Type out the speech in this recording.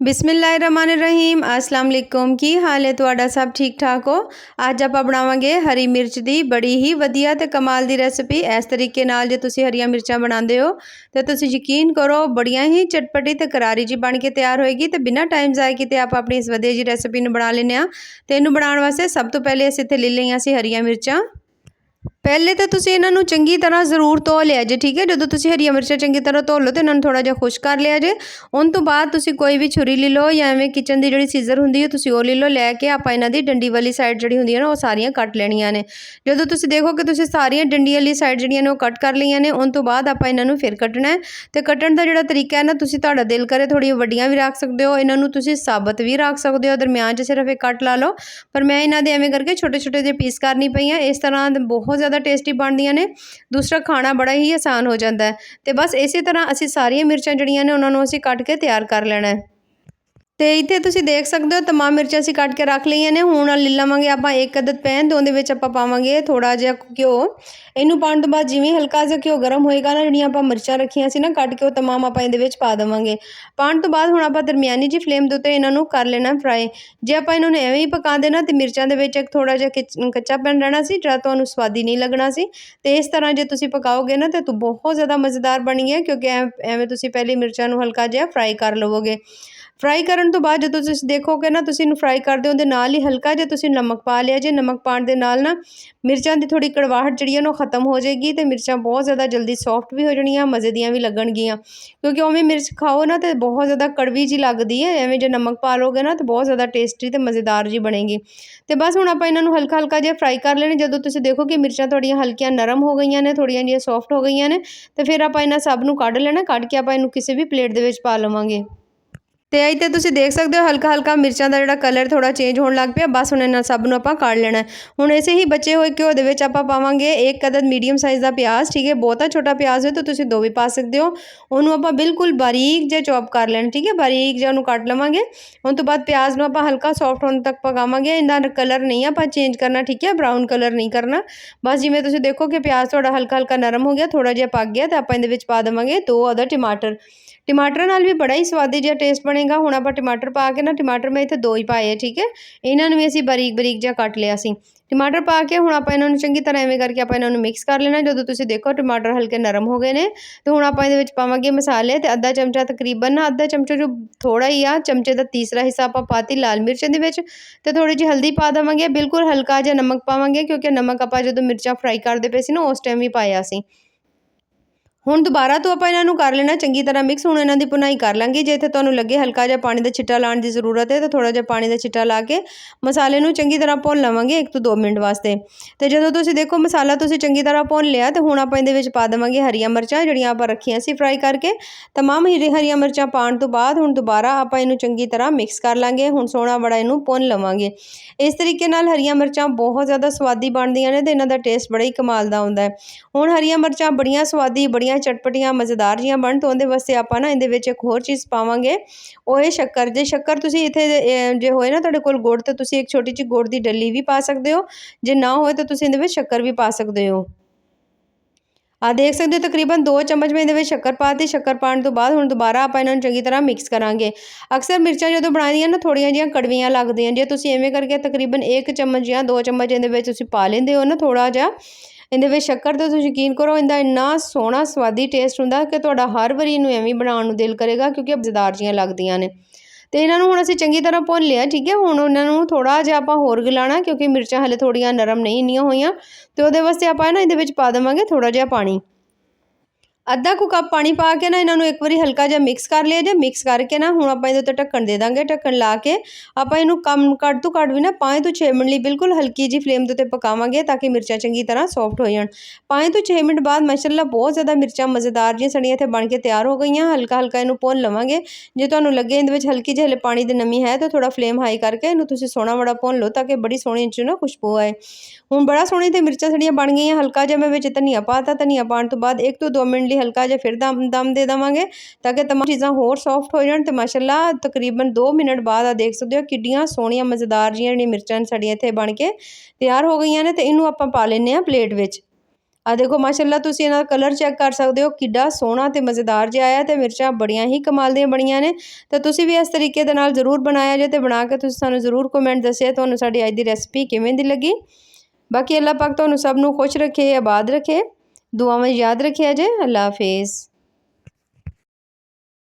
बिस्मिल्लाहिर्रहमानिर्रहीम अस्सलाम वालेकुम की हाल है तुहाडा सब ठीक ठाक हो। अज आप बनावांगे हरी मिर्च की बड़ी ही वधिया ते कमाल की रेसिपी। इस तरीके नाल जे तुसी हरियां मिर्चां बनाते हो तो तुसी यकीन करो बड़िया ही चटपटी ते करारी जी बन के तैयार होएगी। तो बिना टाइम जाए किते आप अपनी इस वधिया जी रेसिपी नूं बना लैने आ। ते इनूं बनाउण वास्ते सब तो पहले असीं इत्थे ले लईआं सी हरियां मिर्चां। पहले तो तुसीं इन्हां नूं चंगी तरह जरूर धो लिया जे, ठीक है। जो तुसीं हरियां मिर्चां चंगी तरह धो लो तो इन्हां नूं थोड़ा जिहा खुश कर लिया जे। उन तो बाद तुसीं कोई भी छुरी ले लो या एवें किचन की जिहड़ी सीजर हुंदी है तुसीं ओह ले लो। लैके आपां इन्हां दी डंडी वाली साइड जिहड़ी हुंदी है ना ओह सारियां कट लैणियां ने। जदों तुसीं देखो कि तुसीं सारियां डंडी वाली साइड जिहड़ियां ने ओह कट कर लईआं ने, उन तो बाद आपां इन्हां नूं फिर कट्टना है। ते कट्टण दा जिहड़ा तरीका है ना, तुसीं तुहाडा दिल करे थोड़ी वड्डियां भी रख सकदे हो, इन्हां नूं तुसीं साबत भी रख सकदे हो, दरम्यान च सिर्फ एक कट ला लो। पर मैं इन्हां दे एवें करके छोटे छोटे जे पीस करनी पई आ। इस तरह बहुत ज़्यादा टेस्टी बनदियां ने। दूसरा खाना बड़ा ही आसान हो जाता है। तो बस इसी तरह असी सारियां मिर्चां जिहड़ियां ने उन्हां नूं असीं कट के तैयार कर लेना है। तो इत्थे तुसीं देख सकते हो तमाम मिर्चां असीं कट के रख लईआं ने। हुण ले लवांगे आपां एक अदद पैन, ते उहदे विच आपां पावांगे थोड़ा जिहा घिओ। इहनूं पाउण तो बाद जिवें हल्का जिहा घिओ गरम होएगा ना, जिहड़ियां आपां मिर्चां रखियां सी ना कट के, ओह तमाम आपां इहदे विच पा देवांगे। पाउण तो बाद हुण आपां दरमियानी जी फ्लेम दे उत्ते इन्हां नूं कर लेना फ्राई। जे आपां इन्हां नूं एवें ही पकांदे ना ते मिर्चां दे विच एक थोड़ा जिहा कच्चापन रहना सी, जेह्ड़ा तुहानूं स्वादी नहीं लगना सी। ते इस तरह जे तुसीं पकाओगे ना तो बहुत ज़्यादा मज़ेदार बनी है, क्योंकि एवें तुसीं पहले मिर्चां नूं हल्का जिहा फ्राई कर लवोगे। फ्राई करन तो बाद जो तुसीं देखोगे ना, तुसीं इहनूं फ्राई करदे उहदे नाल ही हल्का जिहा तुसीं नमक पा लिया जे। नमक पाउण दे नाल ना मिर्चां दी थोड़ी कड़वाहट जिहड़ी है ना ओह खत्म हो जाएगी, ते मिर्चां बहुत ज़्यादा जल्दी सॉफ्ट भी हो जाणियां, मज़े दियां भी लगणगियां। क्योंकि उवें मिर्च खाओ ना तो बहुत ज़्यादा कड़वी जी लगदी है, एवें जे नमक पा लोगे ना तो बहुत ज़्यादा टेस्टी ते मज़ेदार जी बनेगी। तो बस हुण आपां इन्हां नूं हल्का हल्का जिहा फ्राई कर लेना। जदों तुसीं देखो कि मिर्चां तुहाड़ियां हल्कियां नरम हो गईयां ने, थोड़ियां जिहियां सॉफ्ट हो गईयां ने, तो फिर आपां इन्हां सब नूं कढ लेना। कढ के आपां इहनूं किसी भी प्लेट दे विच पा लवांगे। तो इत्थे तुसीं देख सकते हो हल्का हल्का मिर्चां दा जिहड़ा कलर थोड़ा चेंज होण लग पिया। बस हुण इन्हां सब नूं आपां कढ लेना है। हुण इसे ही बचे हुए घिओ दे विच आपां पावांगे एक अदद मीडियम साइज़ दा प्याज, ठीक है। बहुता छोटा प्याज है तो तुसीं दो भी पा सकदे हो। उहनूं आपां बिल्कुल बारीक जिहा चॉप कर लेना, ठीक है। बारीक जिहा उहनूं कट लवांगे। उस तो बाद प्याज नूं आपां हल्का सॉफ्ट होने तक पकावांगे। इहदा कलर नहीं आपां चेंज करना, ठीक है, ब्राउन कलर नहीं करना। बस जिवें तुसीं देखो कि प्याज तुहाडा हल्का हल्का नरम हो गया, थोड़ा जिहा पक गया, तो आपां इहदे विच पा देवांगे 2 अदद टमाटर। टमाटर नाल भी बड़ा ही स्वादी जिहा टेस्ट बनेगा। हुण आपां टमाटर पा के ना, टमाटर मैं इत्थे 2 ही पाए है, ठीक है। इन्हां नूं भी असीं बारीक बारीक जिहा कट लिया सी। टमाटर पा के हुण आपां इन्हां नूं चंगी तरह इवें करके आपां इन्हां नूं मिक्स कर लेना। जदों तुसीं देखो टमाटर हल्के नरम हो गए ने, तो हुण आपां इहदे विच पावांगे मसाले। ते अद्धा चमचा तकरीबन ना, अद्धा चमचा जो थोड़ा ही आ, चमचे दा तीसरा हिस्सा आपां पाती लाल मिर्च इहदे विच। ते थोड़ी जी हल्दी पा देवांगे, बिल्कुल हल्का जिहा नमक पावांगे, क्योंकि नमक आपां जदों मिर्चां फ्राई करदे पए सी ना उस टाइम ही पाया सी। हुण दुबारा तो आपां इन्हां नूं कर लेना चंगी तरह मिक्स। हुण इन्हां दी भुनाई कर लांगे। जे इत्थे तुहानूं लगे हल्का जिहा पानी दा छिट्टा लाउण दी ज़रूरत है तो थोड़ा जिहा पानी दा छिट्टा ला के मसाले नूं चंगी तरह भुन लवांगे 1 तो 2 मिंट वास्ते। ते जदों तुसीं देखो मसाला तुसीं चंगी तरह भुन लिया, तो हुण आपां इहदे विच पा देवांगे हरियां मिर्चां जिहड़ियां आपां रखियां सी फ्राई करके। तमाम हरियां मिर्चां पाउण तो बाद हुण दुबारा आपां इहनूं चंगी तरह मिक्स कर लांगे। हुण सोहणा बड़ा इहनूं भुन लवांगे। इस तरीके नाल हरियां मिर्चां बहुत ज़्यादा स्वादी बनदियां ने, ते इन्हां दा टेस्ट बड़ा ही कमाल दा हुंदा है। हुण हरियां मिर्चां बड़ियां स्वादी, बड़ियां चटपटियां, मज़ेदार जिहियां बन, तो उहदे वास्ते आपां ना इहदे विच एक होर चीज़ पावांगे, ओह है शक्कर। जे शक्कर तुसीं इत्थे जे होए ना तुहाडे कोल गुड़, ते तुसीं एक छोटी जी गुड़ दी डल्ली भी पा सकदे हो। जे ना होए तो तुसीं इहदे विच शक्कर भी पा सकदे हो। देख सकते हो तकरीबन 2 चम्मच मैं इहदे विच शक्कर पाती। शक्कर पाउण तो बाद हुण दुबारा आपां इन्हां नूं चंगी तरह मिक्स करांगे। अक्सर मिर्चां जदों बनाईਆਂ ना थोड़ियां जिहियां कड़वियां लगदियां। जे तुसीं इवें करके तकरीबन 1 चम्मच ਜਾਂ 2 चम्मच इहदे विच तुसीं पा लैंदे हो ना थोड़ा जिहा इहदे विच शक्कर, तो तुसीं यकीन करो इहदा इन्ना सोहਣਾ स्वादी टेस्ट हुंदा कि तुहाडा हर वारी इहनूं एवें ही बनाउण नूं दिल करेगा, क्योंकि मज़ेदार जिहियां लगदियां ने। ते इन्हां नूं हुण असीं चंगी तरह भुन लिया, ठीक है। हुण इन्हां नूं थोड़ा जिहा आपां होर गलाणा, क्योंकि मिर्चां हले थोड़ियां नरम नहीं इन्नियां होईयां। ते ਉਹਦੇ वास्ते आपां ना इहदे विच पा देवांगे थोड़ा जिहा पानी। ਅੱਧਾ ਕੁ ਕੱਪ ਪਾਣੀ ਪਾ ਕੇ ਨਾ ਇਹਨਾਂ ਨੂੰ ਇੱਕ ਵਾਰੀ ਹਲਕਾ ਜਿਹਾ ਮਿਕਸ ਕਰ ਲਿਆ ਜੇ। ਮਿਕਸ ਕਰਕੇ ਨਾ ਹੁਣ ਆਪਾਂ ਇਹਦੇ ਉੱਤੇ ਢੱਕਣ ਦੇ ਦਾਂਗੇ। ਢੱਕਣ ਲਾ ਕੇ ਆਪਾਂ ਇਹਨੂੰ ਘੱਟ ਤੋਂ ਘੱਟ ਵੀ ਨਾ 5 ਤੋਂ 6 ਮਿੰਟ ਲਈ ਬਿਲਕੁਲ ਹਲਕੀ ਜੀ ਫਲੇਮ ਦੇ ਉੱਤੇ ਪਕਾਵਾਂਗੇ, ਤਾਂ ਕਿ ਮਿਰਚਾਂ ਚੰਗੀ ਤਰ੍ਹਾਂ ਸੌਫਟ ਹੋ ਜਾਣ। 5 ਤੋਂ 6 ਮਿੰਟ ਬਾਅਦ ਮਾਸ਼ਾਅੱਲਾ ਬਹੁਤ ਜ਼ਿਆਦਾ ਮਿਰਚਾਂ ਮਜ਼ੇਦਾਰ ਜਿਹੀਆਂ ਸੜੀਆਂ ਇੱਥੇ ਬਣ ਕੇ ਤਿਆਰ ਹੋ ਗਈਆਂ। ਹਲਕਾ ਹਲਕਾ ਇਹਨੂੰ ਭੁੰਨ ਲਵਾਂਗੇ। ਜੇ ਤੁਹਾਨੂੰ ਲੱਗੇ ਇਹਦੇ ਵਿੱਚ ਹਲਕੀ ਜਿਹੀ ਹਲੇ ਪਾਣੀ ਦੀ ਨਮੀ ਹੈ ਤਾਂ ਥੋੜਾ ਫਲੇਮ ਹਾਈ ਕਰਕੇ ਇਹਨੂੰ ਤੁਸੀਂ ਸੋਹਣਾ ਬੜਾ ਭੁੰਨ ਲਓ, ਤਾਂ ਕਿ ਬੜੀ ਸੋਹਣੀ ਇਹਦੇ 'ਚ ਨਾ ਖੁਸ਼ਬੂ ਆਏ। ਹੁਣ ਬੜਾ ਸੋਹਣੀ ਤੇ ਮਿਰਚਾਂ ਸੜੀਆਂ ਬਣ ਗਈਆਂ। ਹਲਕਾ ਜਿਹਾ ਮੈਂ ਵਿੱਚ ਧਨੀਆ ਪਾਤਾ। ਧਨੀਆ ਪਾਉਣ ਤੋਂ ਬਾਅਦ 1 ਤੋਂ 2 ਮਿੰਟ ਲਈ ਹਲਕਾ ਜਿਹਾ ਫਿਰ ਦਮ ਦੇ ਦੇਵਾਂਗੇ, ਤਾਂ ਕਿ ਤਮਾਮ ਚੀਜ਼ਾਂ ਹੋਰ ਸੌਫਟ ਹੋ ਜਾਣ। ਤੇ ਮਾਸ਼ਾਅੱਲਾ ਤਕਰੀਬਨ 2 ਮਿੰਟ ਬਾਅਦ ਆ ਦੇਖ ਸਕਦੇ ਹੋ ਕਿੱਡੀਆਂ ਸੋਹਣੀਆਂ ਮਜ਼ੇਦਾਰ ਜਿਹੀਆਂ ਜਿਹੜੀਆਂ ਮਿਰਚਾਂ ਸਾਡੀਆਂ ਇੱਥੇ ਬਣ ਕੇ ਤਿਆਰ ਹੋ ਗਈਆਂ ਨੇ। ਤੇ ਇਹਨੂੰ ਆਪਾਂ ਪਾ ਲੈਂਦੇ ਹਾਂ ਪਲੇਟ ਵਿੱਚ। ਆ ਦੇਖੋ ਮਾਸ਼ਾਅੱਲਾ ਤੁਸੀਂ ਇਹਨਾਂ ਦਾ ਕਲਰ ਚੈੱਕ ਕਰ ਸਕਦੇ ਹੋ, ਕਿੱਡਾ ਸੋਹਣਾ ਤੇ ਮਜ਼ੇਦਾਰ ਜਿਹਾ ਆਇਆ ਤੇ ਮਿਰਚਾਂ ਬੜੀਆਂ ਹੀ ਕਮਾਲ ਦੀਆਂ ਬਣੀਆਂ ਨੇ। ਤੇ ਤੁਸੀਂ ਵੀ ਇਸ ਤਰੀਕੇ ਦੇ ਨਾਲ ਜ਼ਰੂਰ ਬਣਾਇਆ ਜੇ ਤੇ ਬਣਾ ਕੇ ਤੁਸੀਂ ਸਾਨੂੰ ਜ਼ਰੂਰ ਕਮੈਂਟ ਦੱਸਿਆ ਤੁਹਾਨੂੰ ਸਾਡੀ ਅੱਜ ਦੀ ਰੈਸਪੀ ਕਿਵੇਂ ਦੀ ਲੱਗੀ। ਬਾਕੀ ਅੱਲਾਹ ਪਾਕ ਤੁਹਾਨੂੰ ਸਭ ਨੂੰ ਖੁਸ਼ ਰੱਖੇ, ਆਬਾਦ ਰੱਖੇ, ਦੁਆਵਾਂ ਯਾਦ ਰੱਖਿਆ ਜੇ। ਅੱਲਾਹ ਹਾਫਿਜ਼।